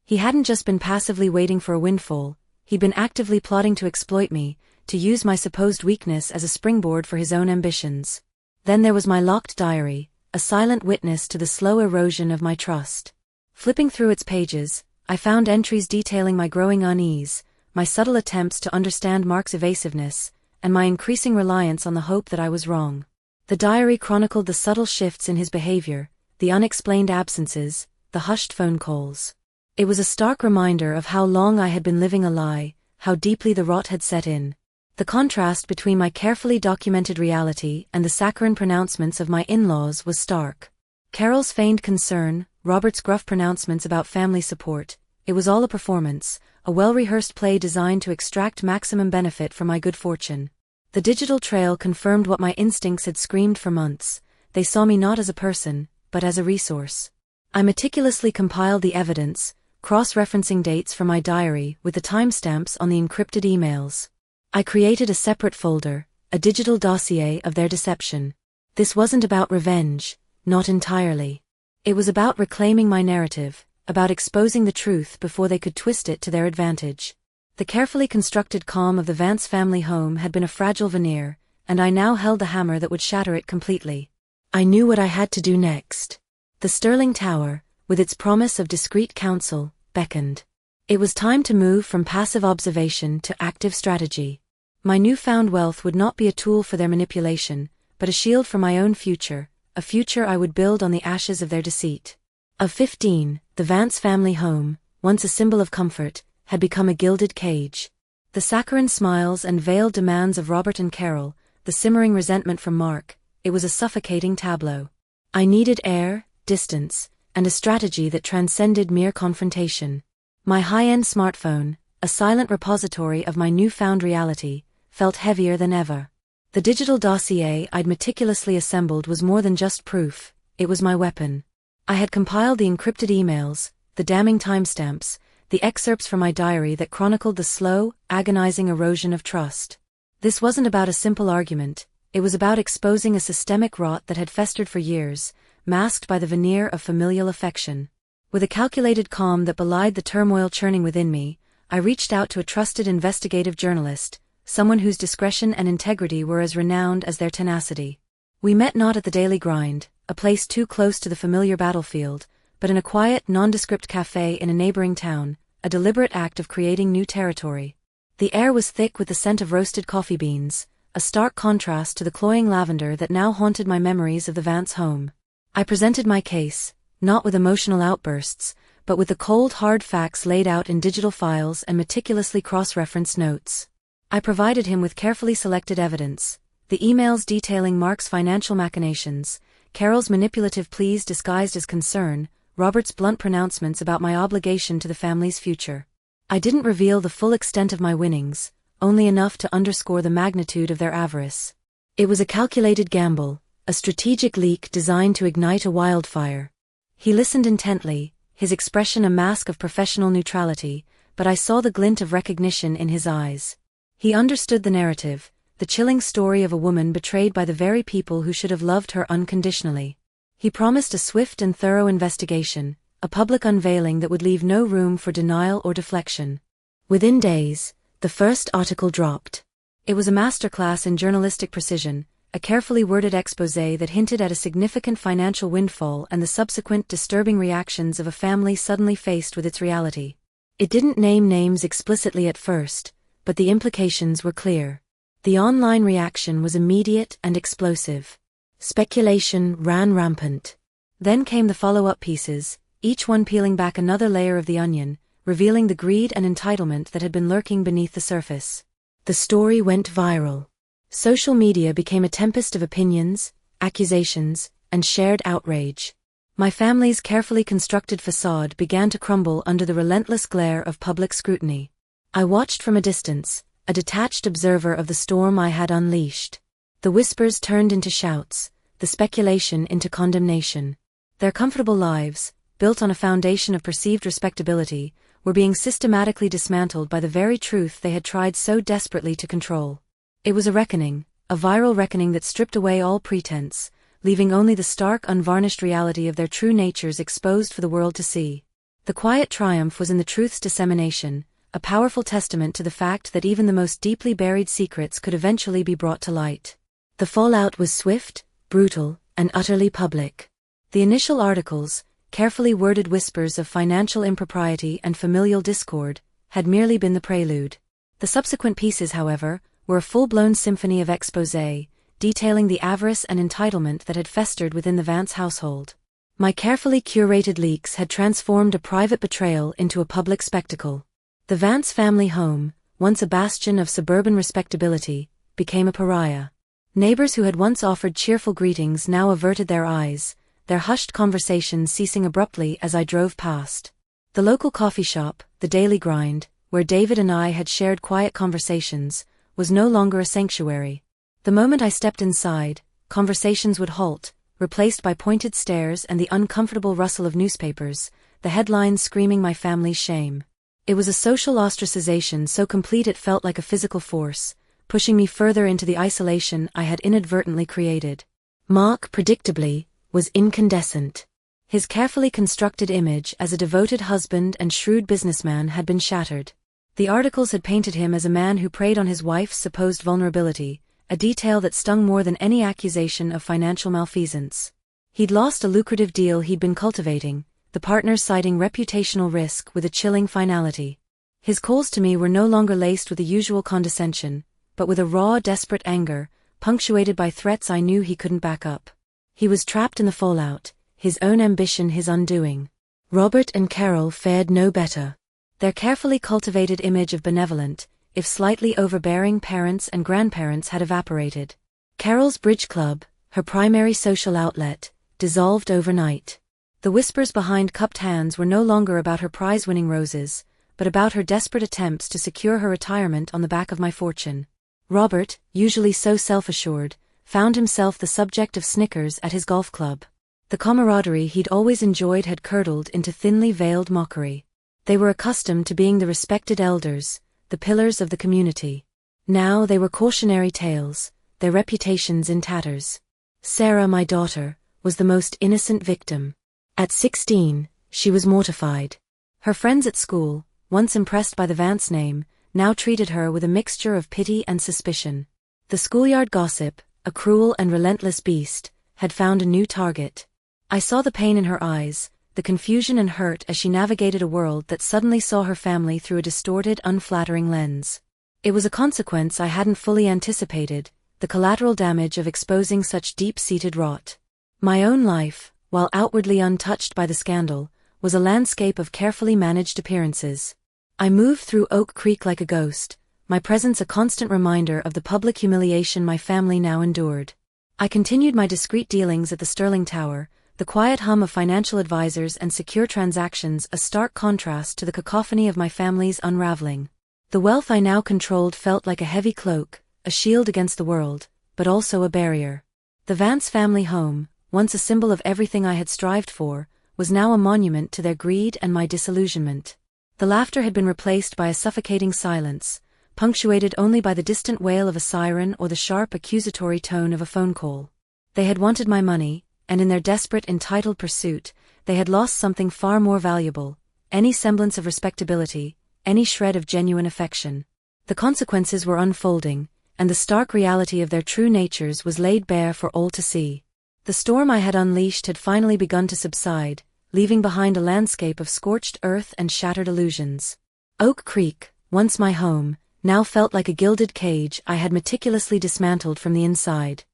He hadn't just been passively waiting for a windfall, he'd been actively plotting to exploit me, to use my supposed weakness as a springboard for his own ambitions. Then there was my locked diary, a silent witness to the slow erosion of my trust. Flipping through its pages, I found entries detailing my growing unease, my subtle attempts to understand Mark's evasiveness, and my increasing reliance on the hope that I was wrong. The diary chronicled the subtle shifts in his behavior, the unexplained absences, the hushed phone calls. It was a stark reminder of how long I had been living a lie, how deeply the rot had set in. The contrast between my carefully documented reality and the saccharine pronouncements of my in-laws was stark. Carol's feigned concern, Robert's gruff pronouncements about family support, it was all a performance, a well-rehearsed play designed to extract maximum benefit from my good fortune. The digital trail confirmed what my instincts had screamed for months. They saw me not as a person, but as a resource. I meticulously compiled the evidence, cross-referencing dates from my diary with the timestamps on the encrypted emails. I created a separate folder, a digital dossier of their deception. This wasn't about revenge, not entirely. It was about reclaiming my narrative, about exposing the truth before they could twist it to their advantage. The carefully constructed calm of the Vance family home had been a fragile veneer, and I now held the hammer that would shatter it completely. I knew what I had to do next. The Sterling Tower, with its promise of discreet counsel, beckoned. It was time to move from passive observation to active strategy. My newfound wealth would not be a tool for their manipulation, but a shield for my own future, a future I would build on the ashes of their deceit. Of 15, the Vance family home, once a symbol of comfort, had become a gilded cage. The saccharine smiles and veiled demands of Robert and Carol, the simmering resentment from Mark, it was a suffocating tableau. I needed air, distance, and a strategy that transcended mere confrontation. My high-end smartphone, a silent repository of my newfound reality, felt heavier than ever. The digital dossier I'd meticulously assembled was more than just proof, it was my weapon. I had compiled the encrypted emails, the damning timestamps, the excerpts from my diary that chronicled the slow, agonizing erosion of trust. This wasn't about a simple argument, it was about exposing a systemic rot that had festered for years, masked by the veneer of familial affection. With a calculated calm that belied the turmoil churning within me, I reached out to a trusted investigative journalist, someone whose discretion and integrity were as renowned as their tenacity. We met not at the Daily Grind, a place too close to the familiar battlefield, but in a quiet, nondescript cafe in a neighboring town, a deliberate act of creating new territory. The air was thick with the scent of roasted coffee beans, a stark contrast to the cloying lavender that now haunted my memories of the Vance home. I presented my case, not with emotional outbursts, but with the cold hard facts laid out in digital files and meticulously cross-referenced notes. I provided him with carefully selected evidence, the emails detailing Mark's financial machinations, Carol's manipulative pleas disguised as concern, Robert's blunt pronouncements about my obligation to the family's future. I didn't reveal the full extent of my winnings, only enough to underscore the magnitude of their avarice. It was a calculated gamble, a strategic leak designed to ignite a wildfire. He listened intently, his expression a mask of professional neutrality, but I saw the glint of recognition in his eyes. He understood the narrative, the chilling story of a woman betrayed by the very people who should have loved her unconditionally. He promised a swift and thorough investigation, a public unveiling that would leave no room for denial or deflection. Within days, the first article dropped. It was a masterclass in journalistic precision, a carefully worded exposé that hinted at a significant financial windfall and the subsequent disturbing reactions of a family suddenly faced with its reality. It didn't name names explicitly at first, but the implications were clear. The online reaction was immediate and explosive. Speculation ran rampant. Then came the follow-up pieces, each one peeling back another layer of the onion, revealing the greed and entitlement that had been lurking beneath the surface. The story went viral. Social media became a tempest of opinions, accusations, and shared outrage. My family's carefully constructed facade began to crumble under the relentless glare of public scrutiny. I watched from a distance, a detached observer of the storm I had unleashed. The whispers turned into shouts, the speculation into condemnation. Their comfortable lives, built on a foundation of perceived respectability, were being systematically dismantled by the very truth they had tried so desperately to control. It was a reckoning, a viral reckoning that stripped away all pretense, leaving only the stark, unvarnished reality of their true natures exposed for the world to see. The quiet triumph was in the truth's dissemination, a powerful testament to the fact that even the most deeply buried secrets could eventually be brought to light. The fallout was swift, brutal, and utterly public. The initial articles, carefully worded whispers of financial impropriety and familial discord, had merely been the prelude. The subsequent pieces, however, were a full-blown symphony of exposé, detailing the avarice and entitlement that had festered within the Vance household. My carefully curated leaks had transformed a private betrayal into a public spectacle. The Vance family home, once a bastion of suburban respectability, became a pariah. Neighbors who had once offered cheerful greetings now averted their eyes, their hushed conversations ceasing abruptly as I drove past. The local coffee shop, the Daily Grind, where David and I had shared quiet conversations, was no longer a sanctuary. The moment I stepped inside, conversations would halt, replaced by pointed stares and the uncomfortable rustle of newspapers, the headlines screaming my family's shame. It was a social ostracization so complete it felt like a physical force, pushing me further into the isolation I had inadvertently created. Mark, predictably, was incandescent. His carefully constructed image as a devoted husband and shrewd businessman had been shattered. The articles had painted him as a man who preyed on his wife's supposed vulnerability, a detail that stung more than any accusation of financial malfeasance. He'd lost a lucrative deal he'd been cultivating, the partners citing reputational risk with a chilling finality. His calls to me were no longer laced with the usual condescension, but with a raw, desperate anger, punctuated by threats I knew he couldn't back up. He was trapped in the fallout, his own ambition his undoing. Robert and Carol fared no better. Their carefully cultivated image of benevolent, if slightly overbearing parents and grandparents had evaporated. Carol's bridge club, her primary social outlet, dissolved overnight. The whispers behind cupped hands were no longer about her prize-winning roses, but about her desperate attempts to secure her retirement on the back of my fortune. Robert, usually so self-assured, found himself the subject of snickers at his golf club. The camaraderie he'd always enjoyed had curdled into thinly veiled mockery. They were accustomed to being the respected elders, the pillars of the community. Now they were cautionary tales, their reputations in tatters. Sarah, my daughter, was the most innocent victim. At 16, she was mortified. Her friends at school, once impressed by the Vance name, now treated her with a mixture of pity and suspicion. The schoolyard gossip, a cruel and relentless beast, had found a new target. I saw the pain in her eyes, the confusion and hurt as she navigated a world that suddenly saw her family through a distorted, unflattering lens. It was a consequence I hadn't fully anticipated, the collateral damage of exposing such deep-seated rot. My own life, while outwardly untouched by the scandal, was a landscape of carefully managed appearances. I moved through Oak Creek like a ghost, my presence a constant reminder of the public humiliation my family now endured. I continued my discreet dealings at the Sterling Tower, the quiet hum of financial advisors and secure transactions a stark contrast to the cacophony of my family's unraveling. The wealth I now controlled felt like a heavy cloak, a shield against the world, but also a barrier. The Vance family home, once a symbol of everything I had strived for, was now a monument to their greed and my disillusionment. The laughter had been replaced by a suffocating silence, punctuated only by the distant wail of a siren or the sharp accusatory tone of a phone call. They had wanted my money, and in their desperate entitled pursuit, they had lost something far more valuable, any semblance of respectability, any shred of genuine affection. The consequences were unfolding, and the stark reality of their true natures was laid bare for all to see. The storm I had unleashed had finally begun to subside, leaving behind a landscape of scorched earth and shattered illusions. Oak Creek, once my home, now felt like a gilded cage I had meticulously dismantled from the inside.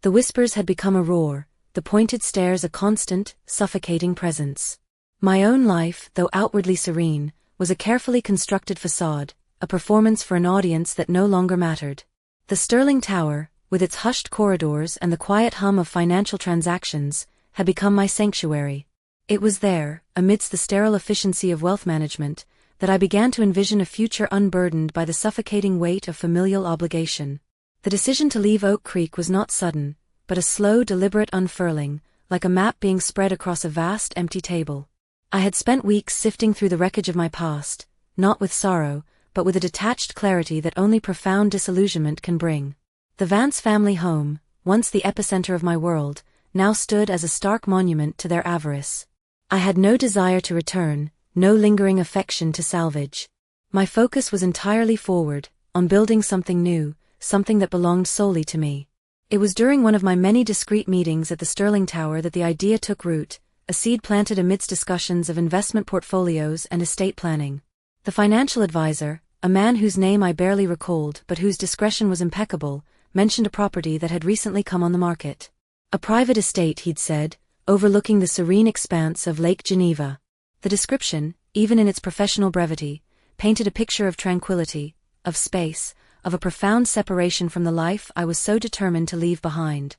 The whispers had become a roar, the pointed stares a constant, suffocating presence. My own life, though outwardly serene, was a carefully constructed facade, a performance for an audience that no longer mattered. The Sterling Tower, with its hushed corridors and the quiet hum of financial transactions, had become my sanctuary. It was there, amidst the sterile efficiency of wealth management, that I began to envision a future unburdened by the suffocating weight of familial obligation. The decision to leave Oak Creek was not sudden, but a slow, deliberate unfurling, like a map being spread across a vast, empty table. I had spent weeks sifting through the wreckage of my past, not with sorrow, but with a detached clarity that only profound disillusionment can bring. The Vance family home, once the epicenter of my world, now stood as a stark monument to their avarice. I had no desire to return, no lingering affection to salvage. My focus was entirely forward, on building something new, something that belonged solely to me. It was during one of my many discreet meetings at the Sterling Tower that the idea took root, a seed planted amidst discussions of investment portfolios and estate planning. The financial advisor, a man whose name I barely recalled but whose discretion was impeccable, mentioned a property that had recently come on the market. A private estate, he'd said, overlooking the serene expanse of Lake Geneva. The description, even in its professional brevity, painted a picture of tranquility, of space, of a profound separation from the life I was so determined to leave behind.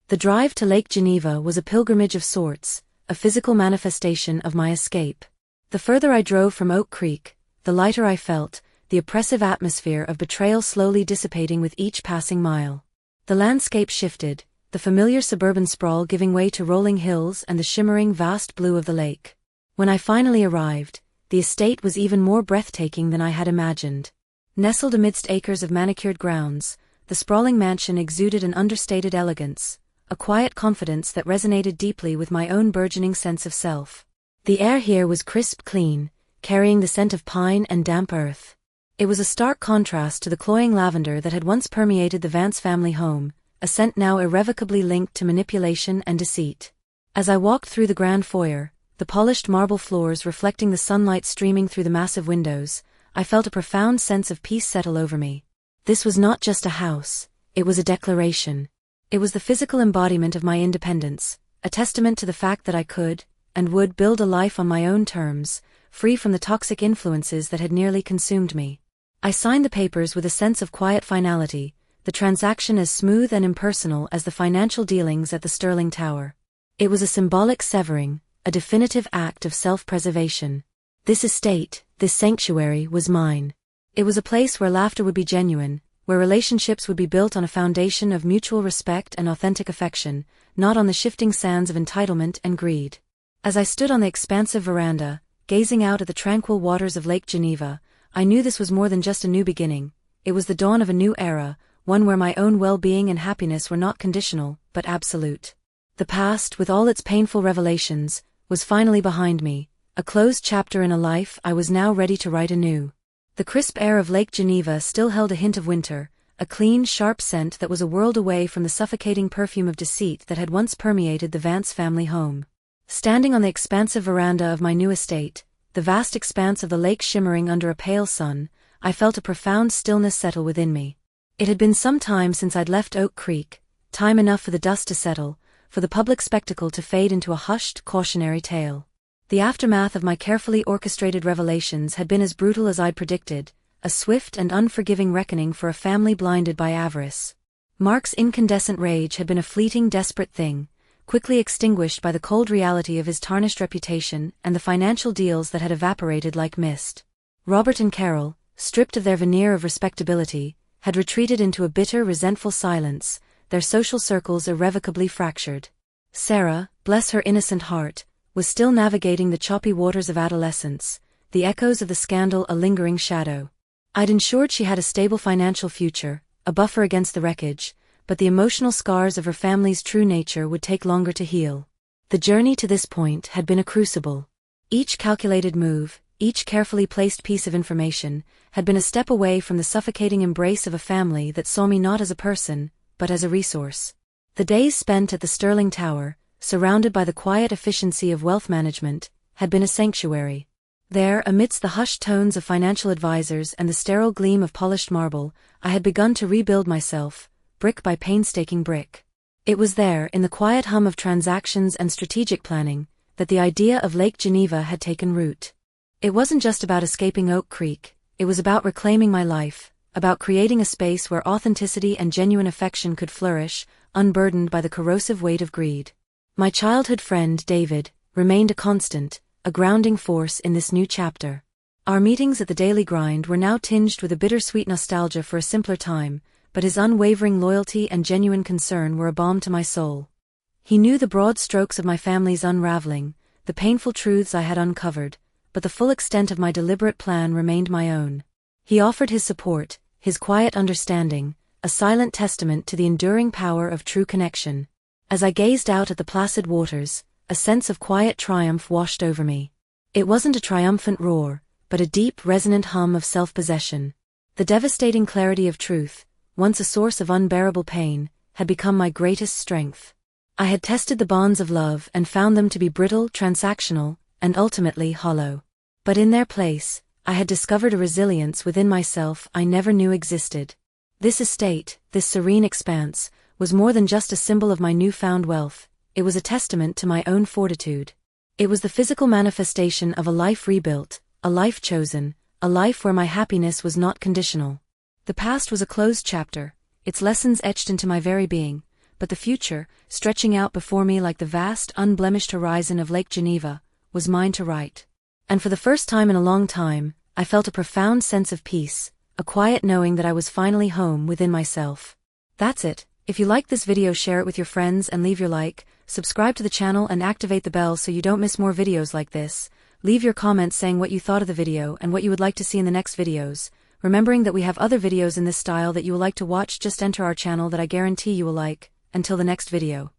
The drive to Lake Geneva was a pilgrimage of sorts, a physical manifestation of my escape. The further I drove from Oak Creek, the lighter I felt, the oppressive atmosphere of betrayal slowly dissipating with each passing mile. The landscape shifted, the familiar suburban sprawl giving way to rolling hills and the shimmering vast blue of the lake. When I finally arrived, the estate was even more breathtaking than I had imagined. Nestled amidst acres of manicured grounds, the sprawling mansion exuded an understated elegance, a quiet confidence that resonated deeply with my own burgeoning sense of self. The air here was crisp clean, carrying the scent of pine and damp earth. It was a stark contrast to the cloying lavender that had once permeated the Vance family home, a scent now irrevocably linked to manipulation and deceit. As I walked through the grand foyer, the polished marble floors reflecting the sunlight streaming through the massive windows, I felt a profound sense of peace settle over me. This was not just a house, it was a declaration. It was the physical embodiment of my independence, a testament to the fact that I could, and would build a life on my own terms, free from the toxic influences that had nearly consumed me. I signed the papers with a sense of quiet finality, the transaction as smooth and impersonal as the financial dealings at the Sterling Tower. It was a symbolic severing, a definitive act of self-preservation. This estate, this sanctuary, was mine. It was a place where laughter would be genuine, where relationships would be built on a foundation of mutual respect and authentic affection, not on the shifting sands of entitlement and greed. As I stood on the expansive veranda, gazing out at the tranquil waters of Lake Geneva, I knew this was more than just a new beginning. It was the dawn of a new era, one where my own well-being and happiness were not conditional, but absolute. The past, with all its painful revelations, was finally behind me, a closed chapter in a life I was now ready to write anew. The crisp air of Lake Geneva still held a hint of winter, a clean, sharp scent that was a world away from the suffocating perfume of deceit that had once permeated the Vance family home. Standing on the expansive veranda of my new estate, the vast expanse of the lake shimmering under a pale sun, I felt a profound stillness settle within me. It had been some time since I'd left Oak Creek, time enough for the dust to settle, for the public spectacle to fade into a hushed, cautionary tale. The aftermath of my carefully orchestrated revelations had been as brutal as I'd predicted, a swift and unforgiving reckoning for a family blinded by avarice. Mark's incandescent rage had been a fleeting, desperate thing, quickly extinguished by the cold reality of his tarnished reputation and the financial deals that had evaporated like mist. Robert and Carol, stripped of their veneer of respectability, had retreated into a bitter, resentful silence, their social circles irrevocably fractured. Sarah, bless her innocent heart, was still navigating the choppy waters of adolescence, the echoes of the scandal a lingering shadow. I'd ensured she had a stable financial future, a buffer against the wreckage, but the emotional scars of her family's true nature would take longer to heal. The journey to this point had been a crucible. Each calculated move, each carefully placed piece of information, had been a step away from the suffocating embrace of a family that saw me not as a person, but as a resource. The days spent at the Sterling Tower, surrounded by the quiet efficiency of wealth management, had been a sanctuary. There, amidst the hushed tones of financial advisors and the sterile gleam of polished marble, I had begun to rebuild myself, brick by painstaking brick. It was there, in the quiet hum of transactions and strategic planning, that the idea of Lake Geneva had taken root. It wasn't just about escaping Oak Creek, it was about reclaiming my life, about creating a space where authenticity and genuine affection could flourish, unburdened by the corrosive weight of greed. My childhood friend, David, remained a constant, a grounding force in this new chapter. Our meetings at the Daily Grind were now tinged with a bittersweet nostalgia for a simpler time, but his unwavering loyalty and genuine concern were a balm to my soul. He knew the broad strokes of my family's unraveling, the painful truths I had uncovered, but the full extent of my deliberate plan remained my own. He offered his support, his quiet understanding, a silent testament to the enduring power of true connection. As I gazed out at the placid waters, a sense of quiet triumph washed over me. It wasn't a triumphant roar, but a deep, resonant hum of self-possession. The devastating clarity of truth, once a source of unbearable pain, had become my greatest strength. I had tested the bonds of love and found them to be brittle, transactional, and ultimately hollow. But in their place, I had discovered a resilience within myself I never knew existed. This estate, this serene expanse, was more than just a symbol of my newfound wealth, it was a testament to my own fortitude. It was the physical manifestation of a life rebuilt, a life chosen, a life where my happiness was not conditional. The past was a closed chapter, its lessons etched into my very being, but the future, stretching out before me like the vast, unblemished horizon of Lake Geneva, was mine to write. And for the first time in a long time, I felt a profound sense of peace, a quiet knowing that I was finally home within myself. That's it. If you liked this video, share it with your friends and leave your like, subscribe to the channel and activate the bell so you don't miss more videos like this. Leave your comments saying what you thought of the video and what you would like to see in the next videos. Remembering that we have other videos in this style that you will like to watch, just enter our channel that I guarantee you will like. Until the next video.